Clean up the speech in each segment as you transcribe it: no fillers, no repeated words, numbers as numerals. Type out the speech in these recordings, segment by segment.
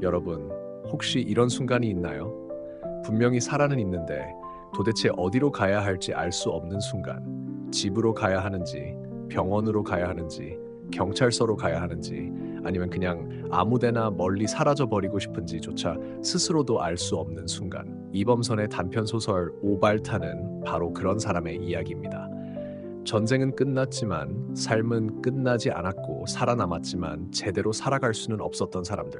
여러분, 혹시 이런 순간이 있나요? 분명히 살아는 있는데 도대체 어디로 가야 할지 알 수 없는 순간. 집으로 가야 하는지, 병원으로 가야 하는지, 경찰서로 가야 하는지, 아니면 그냥 아무 데나 멀리 사라져 버리고 싶은지조차 스스로도 알 수 없는 순간. 이범선의 단편 소설 오발타는 바로 그런 사람의 이야기입니다. 전쟁은 끝났지만 삶은 끝나지 않았고 살아남았지만 제대로 살아갈 수는 없었던 사람들.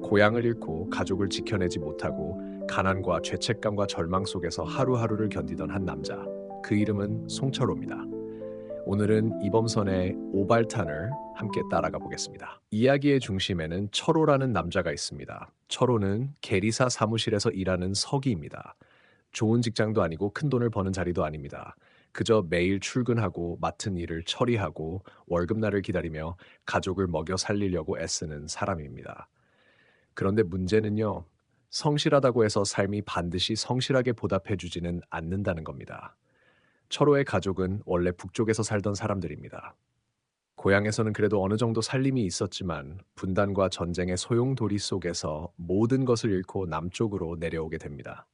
고향을 잃고 가족을 지켜내지 못하고 가난과 죄책감과 절망 속에서 하루하루를 견디던 한 남자. 그 이름은 송철호입니다. 오늘은 이범선의 오발탄을 함께 따라가 보겠습니다. 이야기의 중심에는 철호라는 남자가 있습니다. 철호는 계리사 사무실에서 일하는 서기입니다. 좋은 직장도 아니고 큰 돈을 버는 자리도 아닙니다. 그저 매일 출근하고 맡은 일을 처리하고 월급날을 기다리며 가족을 먹여 살리려고 애쓰는 사람입니다. 그런데 문제는요, 성실하다고 해서 삶이 반드시 성실하게 보답해주지는 않는다는 겁니다. 철호의 가족은 원래 북쪽에서 살던 사람들입니다. 고향에서는 그래도 어느 정도 살림이 있었지만 분단과 전쟁의 소용돌이 속에서 모든 것을 잃고 남쪽으로 내려오게 됩니다.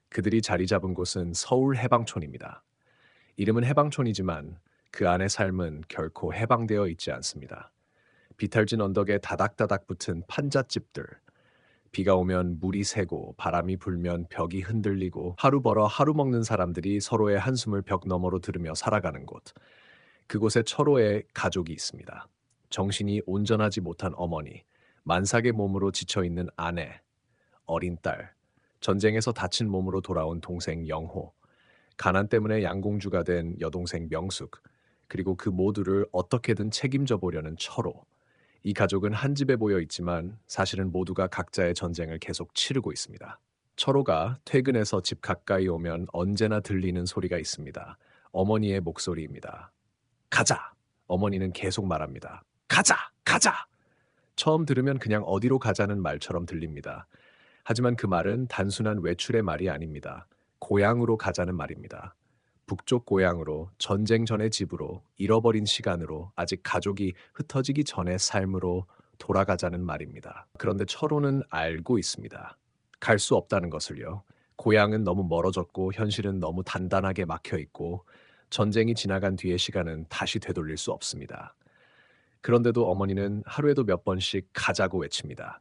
그들이 자리 잡은 곳은 서울 해방촌입니다. 이름은 해방촌이지만 그 안의 삶은 결코 해방되어 있지 않습니다. 비탈진 언덕에 다닥다닥 붙은 판잣집들, 비가 오면 물이 새고 바람이 불면 벽이 흔들리고 하루 벌어 하루 먹는 사람들이 서로의 한숨을 벽 너머로 들으며 살아가는 곳. 그곳에 철호의 가족이 있습니다. 정신이 온전하지 못한 어머니, 만삭의 몸으로 지쳐있는 아내, 어린 딸, 전쟁에서 다친 몸으로 돌아온 동생 영호, 가난 때문에 양공주가 된 여동생 명숙, 그리고 그 모두를 어떻게든 책임져 보려는 철호. 이 가족은 한 집에 모여 있지만 사실은 모두가 각자의 전쟁을 계속 치르고 있습니다. 철호가 퇴근해서 집 가까이 오면 언제나 들리는 소리가 있습니다. 어머니의 목소리입니다. 가자! 어머니는 계속 말합니다. 가자! 가자! 처음 들으면 그냥 어디로 가자는 말처럼 들립니다. 하지만 그 말은 단순한 외출의 말이 아닙니다. 고향으로 가자는 말입니다. 북쪽 고향으로, 전쟁 전의 집으로, 잃어버린 시간으로, 아직 가족이 흩어지기 전의 삶으로 돌아가자는 말입니다. 그런데 철호는 알고 있습니다. 갈 수 없다는 것을요. 고향은 너무 멀어졌고 현실은 너무 단단하게 막혀 있고 전쟁이 지나간 뒤의 시간은 다시 되돌릴 수 없습니다. 그런데도 어머니는 하루에도 몇 번씩 가자고 외칩니다.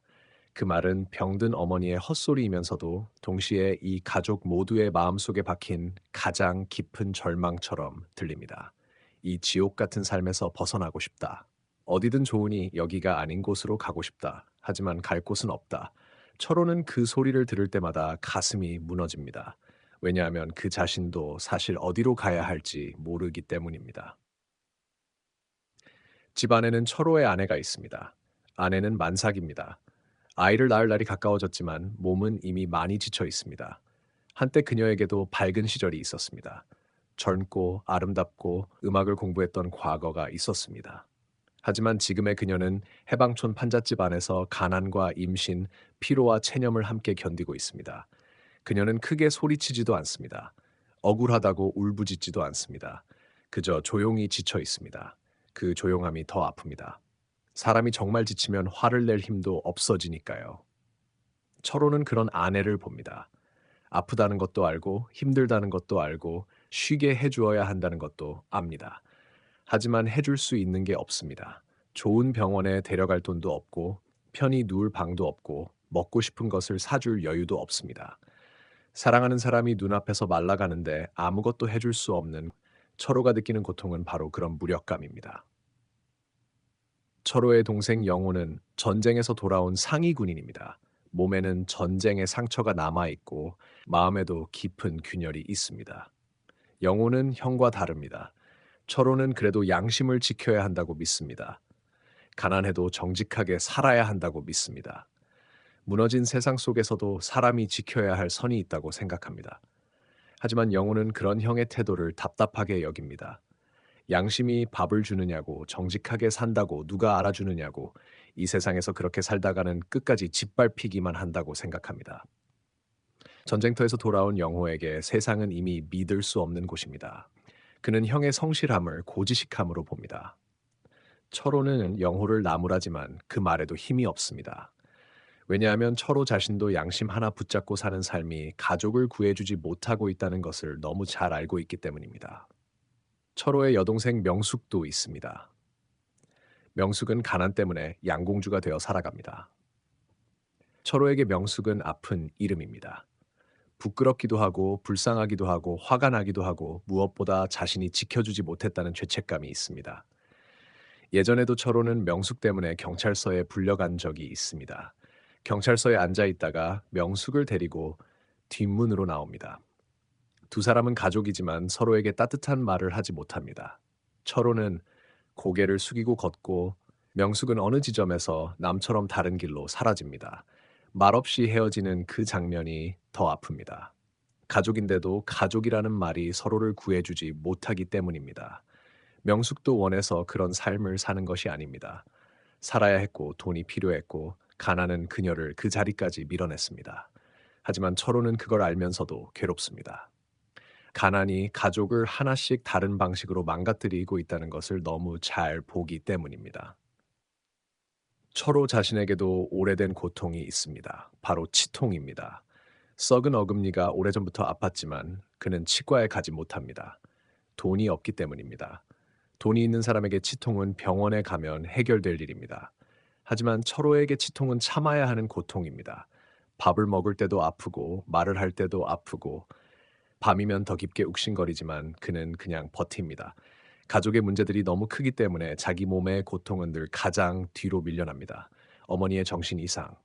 그 말은 병든 어머니의 헛소리이면서도 동시에 이 가족 모두의 마음속에 박힌 가장 깊은 절망처럼 들립니다. 이 지옥 같은 삶에서 벗어나고 싶다. 어디든 좋으니 여기가 아닌 곳으로 가고 싶다. 하지만 갈 곳은 없다. 철호는 그 소리를 들을 때마다 가슴이 무너집니다. 왜냐하면 그 자신도 사실 어디로 가야 할지 모르기 때문입니다. 집안에는 철호의 아내가 있습니다. 아내는 만삭입니다. 아이를 낳을 날이 가까워졌지만 몸은 이미 많이 지쳐 있습니다. 한때 그녀에게도 밝은 시절이 있었습니다. 젊고 아름답고 음악을 공부했던 과거가 있었습니다. 하지만 지금의 그녀는 해방촌 판잣집 안에서 가난과 임신, 피로와 체념을 함께 견디고 있습니다. 그녀는 크게 소리치지도 않습니다. 억울하다고 울부짖지도 않습니다. 그저 조용히 지쳐 있습니다. 그 조용함이 더 아픕니다. 사람이 정말 지치면 화를 낼 힘도 없어지니까요. 철호는 그런 아내를 봅니다. 아프다는 것도 알고 힘들다는 것도 알고 쉬게 해주어야 한다는 것도 압니다. 하지만 해줄 수 있는 게 없습니다. 좋은 병원에 데려갈 돈도 없고 편히 누울 방도 없고 먹고 싶은 것을 사줄 여유도 없습니다. 사랑하는 사람이 눈앞에서 말라가는데 아무것도 해줄 수 없는 철호가 느끼는 고통은 바로 그런 무력감입니다. 철호의 동생 영호는 전쟁에서 돌아온 상위 군인입니다. 몸에는 전쟁의 상처가 남아있고 마음에도 깊은 균열이 있습니다. 영호는 형과 다릅니다. 철호는 그래도 양심을 지켜야 한다고 믿습니다. 가난해도 정직하게 살아야 한다고 믿습니다. 무너진 세상 속에서도 사람이 지켜야 할 선이 있다고 생각합니다. 하지만 영호는 그런 형의 태도를 답답하게 여깁니다. 양심이 밥을 주느냐고 정직하게 산다고 누가 알아주느냐고 이 세상에서 그렇게 살다가는 끝까지 짓밟히기만 한다고 생각합니다. 전쟁터에서 돌아온 영호에게 세상은 이미 믿을 수 없는 곳입니다. 그는 형의 성실함을 고지식함으로 봅니다. 철호는 영호를 나무라지만 그 말에도 힘이 없습니다. 왜냐하면 철호 자신도 양심 하나 붙잡고 사는 삶이 가족을 구해주지 못하고 있다는 것을 너무 잘 알고 있기 때문입니다. 철호의 여동생 명숙도 있습니다. 명숙은 가난 때문에 양공주가 되어 살아갑니다. 철호에게 명숙은 아픈 이름입니다. 부끄럽기도 하고 불쌍하기도 하고 화가 나기도 하고 무엇보다 자신이 지켜주지 못했다는 죄책감이 있습니다. 예전에도 철호는 명숙 때문에 경찰서에 불려간 적이 있습니다. 경찰서에 앉아 있다가 명숙을 데리고 뒷문으로 나옵니다. 두 사람은 가족이지만 서로에게 따뜻한 말을 하지 못합니다. 철호는 고개를 숙이고 걷고 명숙은 어느 지점에서 남처럼 다른 길로 사라집니다. 말없이 헤어지는 그 장면이 더 아픕니다. 가족인데도 가족이라는 말이 서로를 구해주지 못하기 때문입니다. 명숙도 원해서 그런 삶을 사는 것이 아닙니다. 살아야 했고 돈이 필요했고 가난은 그녀를 그 자리까지 밀어냈습니다. 하지만 철호는 그걸 알면서도 괴롭습니다. 가난이 가족을 하나씩 다른 방식으로 망가뜨리고 있다는 것을 너무 잘 보기 때문입니다. 철호 자신에게도 오래된 고통이 있습니다. 바로 치통입니다. 썩은 어금니가 오래전부터 아팠지만 그는 치과에 가지 못합니다. 돈이 없기 때문입니다. 돈이 있는 사람에게 치통은 병원에 가면 해결될 일입니다. 하지만 철호에게 치통은 참아야 하는 고통입니다. 밥을 먹을 때도 아프고 말을 할 때도 아프고 밤이면 더 깊게 욱신거리지만 그는 그냥 버팁니다. 가족의 문제들이 너무 크기 때문에 자기 몸의 고통은 늘 가장 뒤로 밀려납니다. 어머니의 정신 이상,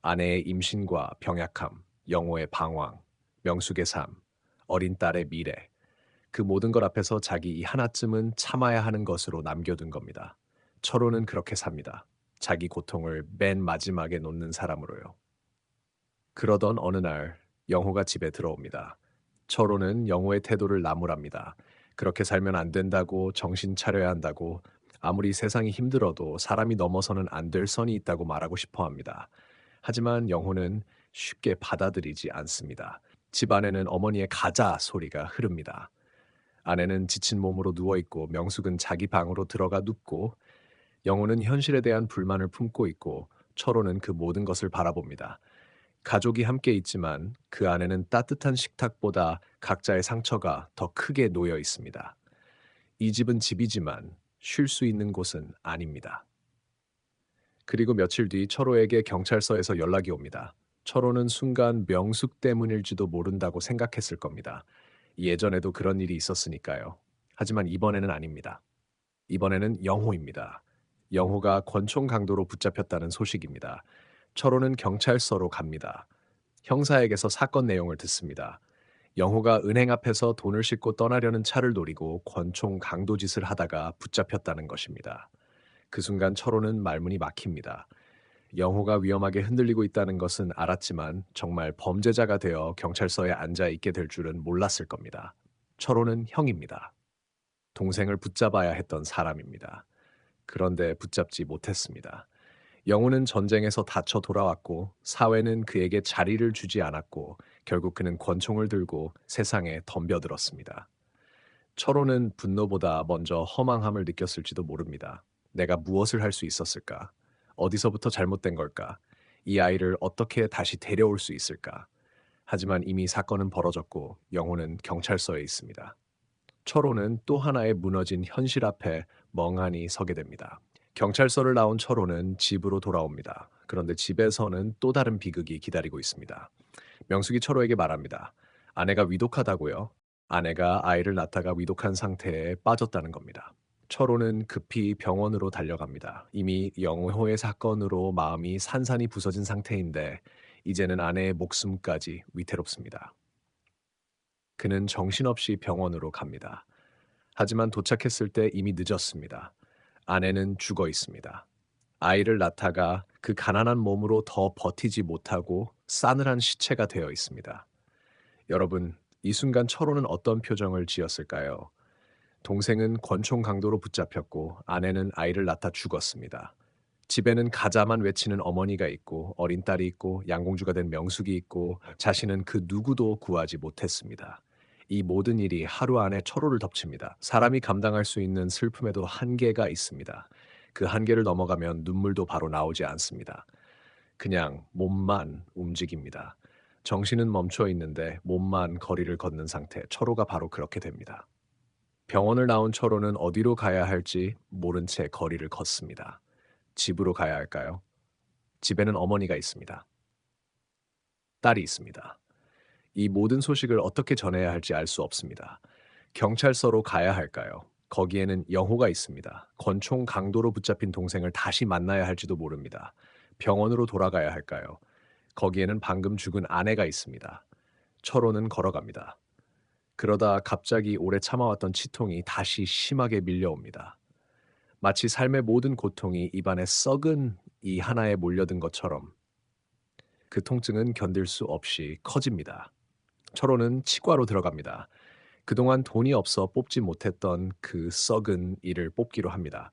아내의 임신과 병약함, 영호의 방황, 명숙의 삶, 어린 딸의 미래, 그 모든 것 앞에서 자기 이 하나쯤은 참아야 하는 것으로 남겨둔 겁니다. 철호는 그렇게 삽니다. 자기 고통을 맨 마지막에 놓는 사람으로요. 그러던 어느 날 영호가 집에 들어옵니다. 철호는 영호의 태도를 나무랍니다. 그렇게 살면 안 된다고 정신 차려야 한다고 아무리 세상이 힘들어도 사람이 넘어서는 안 될 선이 있다고 말하고 싶어 합니다. 하지만 영호는 쉽게 받아들이지 않습니다. 집 안에는 어머니의 가자 소리가 흐릅니다. 아내는 지친 몸으로 누워있고 명숙은 자기 방으로 들어가 눕고 영호는 현실에 대한 불만을 품고 있고 철호는 그 모든 것을 바라봅니다. 가족이 함께 있지만 그 안에는 따뜻한 식탁보다 각자의 상처가 더 크게 놓여 있습니다. 이 집은 집이지만 쉴 수 있는 곳은 아닙니다. 그리고 며칠 뒤 철호에게 경찰서에서 연락이 옵니다. 철호는 순간 명숙 때문일지도 모른다고 생각했을 겁니다. 예전에도 그런 일이 있었으니까요. 하지만 이번에는 아닙니다. 이번에는 영호입니다. 영호가 권총 강도로 붙잡혔다는 소식입니다. 철호는 경찰서로 갑니다. 형사에게서 사건 내용을 듣습니다. 영호가 은행 앞에서 돈을 싣고 떠나려는 차를 노리고 권총 강도 짓을 하다가 붙잡혔다는 것입니다. 그 순간 철호는 말문이 막힙니다. 영호가 위험하게 흔들리고 있다는 것은 알았지만 정말 범죄자가 되어 경찰서에 앉아 있게 될 줄은 몰랐을 겁니다. 철호는 형입니다. 동생을 붙잡아야 했던 사람입니다. 그런데 붙잡지 못했습니다. 영호는 전쟁에서 다쳐 돌아왔고 사회는 그에게 자리를 주지 않았고 결국 그는 권총을 들고 세상에 덤벼들었습니다. 철호는 분노보다 먼저 허망함을 느꼈을지도 모릅니다. 내가 무엇을 할 수 있었을까? 어디서부터 잘못된 걸까? 이 아이를 어떻게 다시 데려올 수 있을까? 하지만 이미 사건은 벌어졌고 영호는 경찰서에 있습니다. 철호는 또 하나의 무너진 현실 앞에 멍하니 서게 됩니다. 경찰서를 나온 철호는 집으로 돌아옵니다. 그런데 집에서는 또 다른 비극이 기다리고 있습니다. 명숙이 철호에게 말합니다. 아내가 위독하다고요? 아내가 아이를 낳다가 위독한 상태에 빠졌다는 겁니다. 철호는 급히 병원으로 달려갑니다. 이미 영호의 사건으로 마음이 산산이 부서진 상태인데 이제는 아내의 목숨까지 위태롭습니다. 그는 정신없이 병원으로 갑니다. 하지만 도착했을 때 이미 늦었습니다. 아내는 죽어 있습니다. 아이를 낳다가 그 가난한 몸으로 더 버티지 못하고 싸늘한 시체가 되어 있습니다. 여러분, 이 순간 철호는 어떤 표정을 지었을까요? 동생은 권총 강도로 붙잡혔고 아내는 아이를 낳다 죽었습니다. 집에는 가자만 외치는 어머니가 있고 어린 딸이 있고 양공주가 된 명숙이 있고 자신은 그 누구도 구하지 못했습니다. 이 모든 일이 하루 안에 철호를 덮칩니다. 사람이 감당할 수 있는 슬픔에도 한계가 있습니다. 그 한계를 넘어가면 눈물도 바로 나오지 않습니다. 그냥 몸만 움직입니다. 정신은 멈춰 있는데 몸만 거리를 걷는 상태, 철호가 바로 그렇게 됩니다. 병원을 나온 철호는 어디로 가야 할지 모른 채 거리를 걷습니다. 집으로 가야 할까요? 집에는 어머니가 있습니다. 딸이 있습니다. 이 모든 소식을 어떻게 전해야 할지 알 수 없습니다. 경찰서로 가야 할까요? 거기에는 영호가 있습니다. 권총 강도로 붙잡힌 동생을 다시 만나야 할지도 모릅니다. 병원으로 돌아가야 할까요? 거기에는 방금 죽은 아내가 있습니다. 철호는 걸어갑니다. 그러다 갑자기 오래 참아왔던 치통이 다시 심하게 밀려옵니다. 마치 삶의 모든 고통이 입안에 썩은 이 하나에 몰려든 것처럼 그 통증은 견딜 수 없이 커집니다. 철호는 치과로 들어갑니다. 그동안 돈이 없어 뽑지 못했던 그 썩은 이를 뽑기로 합니다.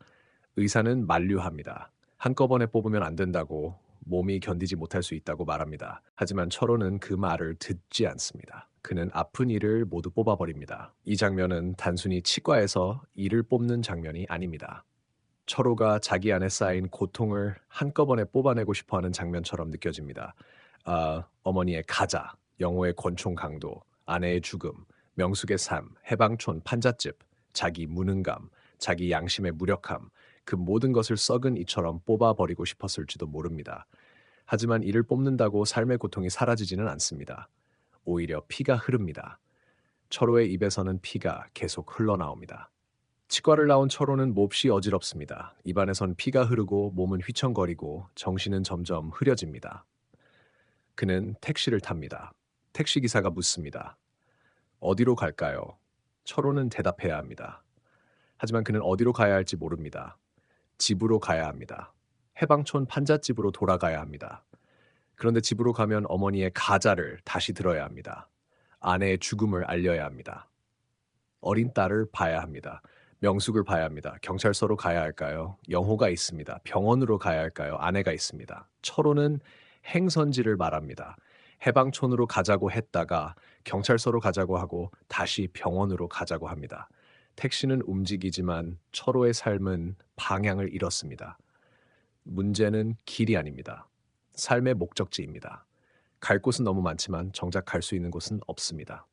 의사는 만류합니다. 한꺼번에 뽑으면 안 된다고 몸이 견디지 못할 수 있다고 말합니다. 하지만 철호는 그 말을 듣지 않습니다. 그는 아픈 이를 모두 뽑아버립니다. 이 장면은 단순히 치과에서 이를 뽑는 장면이 아닙니다. 철호가 자기 안에 쌓인 고통을 한꺼번에 뽑아내고 싶어하는 장면처럼 느껴집니다. 어머니의 가자, 영호의 권총 강도, 아내의 죽음, 명숙의 삶, 해방촌 판잣집, 자기 무능감, 자기 양심의 무력함, 그 모든 것을 썩은 이처럼 뽑아버리고 싶었을지도 모릅니다. 하지만 이를 뽑는다고 삶의 고통이 사라지지는 않습니다. 오히려 피가 흐릅니다. 철호의 입에서는 피가 계속 흘러나옵니다. 치과를 나온 철호는 몹시 어지럽습니다. 입안에선 피가 흐르고 몸은 휘청거리고 정신은 점점 흐려집니다. 그는 택시를 탑니다. 택시 기사가 묻습니다. 어디로 갈까요? 철호는 대답해야 합니다. 하지만 그는 어디로 가야 할지 모릅니다. 집으로 가야 합니다. 해방촌 판잣집으로 돌아가야 합니다. 그런데 집으로 가면 어머니의 가자를 다시 들어야 합니다. 아내의 죽음을 알려야 합니다. 어린 딸을 봐야 합니다. 명숙을 봐야 합니다. 경찰서로 가야 할까요? 영호가 있습니다. 병원으로 가야 할까요? 아내가 있습니다. 철호는 행선지를 말합니다. 해방촌으로 가자고 했다가 경찰서로 가자고 하고 다시 병원으로 가자고 합니다. 택시는 움직이지만 철호의 삶은 방향을 잃었습니다. 문제는 길이 아닙니다. 삶의 목적지입니다. 갈 곳은 너무 많지만 정작 갈 수 있는 곳은 없습니다.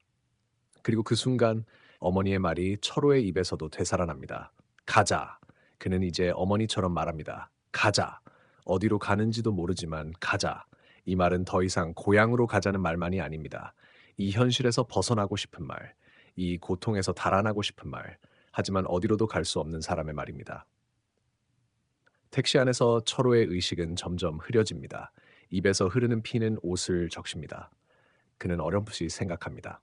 그리고 그 순간 어머니의 말이 철호의 입에서도 되살아납니다. 가자. 그는 이제 어머니처럼 말합니다. 가자. 어디로 가는지도 모르지만 가자. 이 말은 더 이상 고향으로 가자는 말만이 아닙니다. 이 현실에서 벗어나고 싶은 말, 이 고통에서 달아나고 싶은 말, 하지만 어디로도 갈 수 없는 사람의 말입니다. 택시 안에서 철호의 의식은 점점 흐려집니다. 입에서 흐르는 피는 옷을 적십니다. 그는 어렴풋이 생각합니다.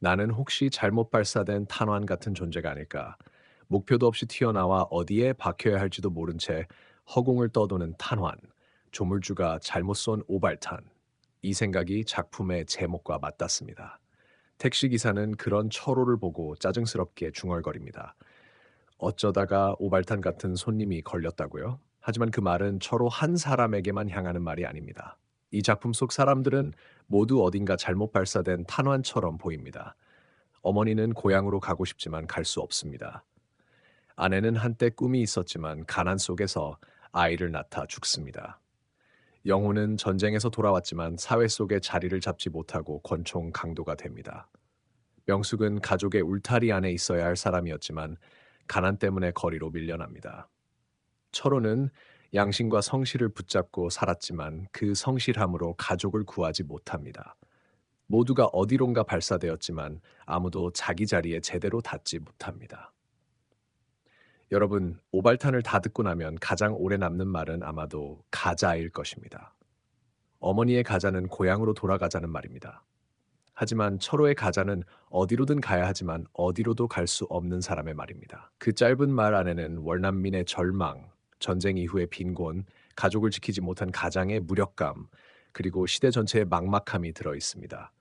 나는 혹시 잘못 발사된 탄환 같은 존재가 아닐까. 목표도 없이 튀어나와 어디에 박혀야 할지도 모른 채 허공을 떠도는 탄환, 조물주가 잘못 쏜 오발탄. 이 생각이 작품의 제목과 맞닿습니다. 택시기사는 그런 철호를 보고 짜증스럽게 중얼거립니다. 어쩌다가 오발탄 같은 손님이 걸렸다고요? 하지만 그 말은 철호 한 사람에게만 향하는 말이 아닙니다. 이 작품 속 사람들은 모두 어딘가 잘못 발사된 탄환처럼 보입니다. 어머니는 고향으로 가고 싶지만 갈 수 없습니다. 아내는 한때 꿈이 있었지만 가난 속에서 아이를 낳다 죽습니다. 영호는 전쟁에서 돌아왔지만 사회 속에 자리를 잡지 못하고 권총 강도가 됩니다. 명숙은 가족의 울타리 안에 있어야 할 사람이었지만 가난 때문에 거리로 밀려납니다. 철호는 양심과 성실을 붙잡고 살았지만 그 성실함으로 가족을 구하지 못합니다. 모두가 어디론가 발사되었지만 아무도 자기 자리에 제대로 닿지 못합니다. 여러분, 오발탄을 다 듣고 나면 가장 오래 남는 말은 아마도 가자일 것입니다. 어머니의 가자는 고향으로 돌아가자는 말입니다. 하지만 철호의 가자는 어디로든 가야 하지만 어디로도 갈 수 없는 사람의 말입니다. 그 짧은 말 안에는 월남민의 절망, 전쟁 이후의 빈곤, 가족을 지키지 못한 가장의 무력감, 그리고 시대 전체의 막막함이 들어 있습니다.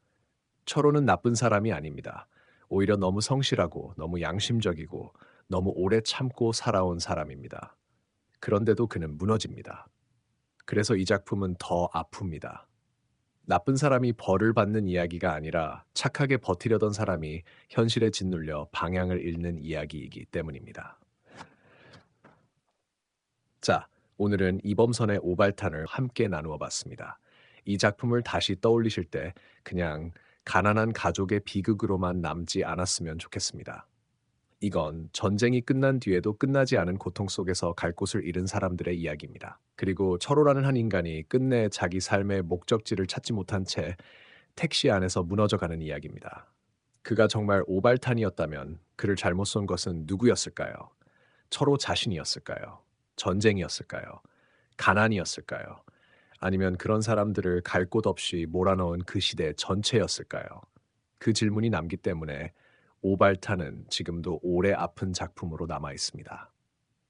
철호는 나쁜 사람이 아닙니다. 오히려 너무 성실하고 너무 양심적이고 너무 오래 참고 살아온 사람입니다. 그런데도 그는 무너집니다. 그래서 이 작품은 더 아픕니다. 나쁜 사람이 벌을 받는 이야기가 아니라 착하게 버티려던 사람이 현실에 짓눌려 방향을 잃는 이야기이기 때문입니다. 자, 오늘은 이범선의 오발탄을 함께 나누어 봤습니다. 이 작품을 다시 떠올리실 때 그냥 가난한 가족의 비극으로만 남지 않았으면 좋겠습니다. 이건 전쟁이 끝난 뒤에도 끝나지 않은 고통 속에서 갈 곳을 잃은 사람들의 이야기입니다. 그리고 철호라는 한 인간이 끝내 자기 삶의 목적지를 찾지 못한 채 택시 안에서 무너져가는 이야기입니다. 그가 정말 오발탄이었다면 그를 잘못 쏜 것은 누구였을까요? 철호 자신이었을까요? 전쟁이었을까요? 가난이었을까요? 아니면 그런 사람들을 갈 곳 없이 몰아넣은 그 시대 전체였을까요? 그 질문이 남기 때문에 오발탄은 지금도 오래 아픈 작품으로 남아 있습니다.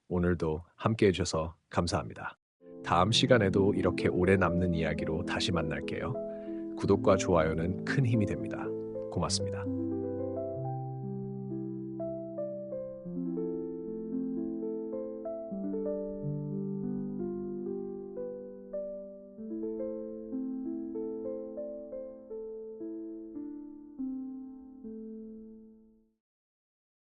오늘도 함께 해주셔서 감사합니다. 다음 시간에도 이렇게 오래 남는 이야기로 다시 만날게요. 구독과 좋아요는 큰 힘이 됩니다. 고맙습니다.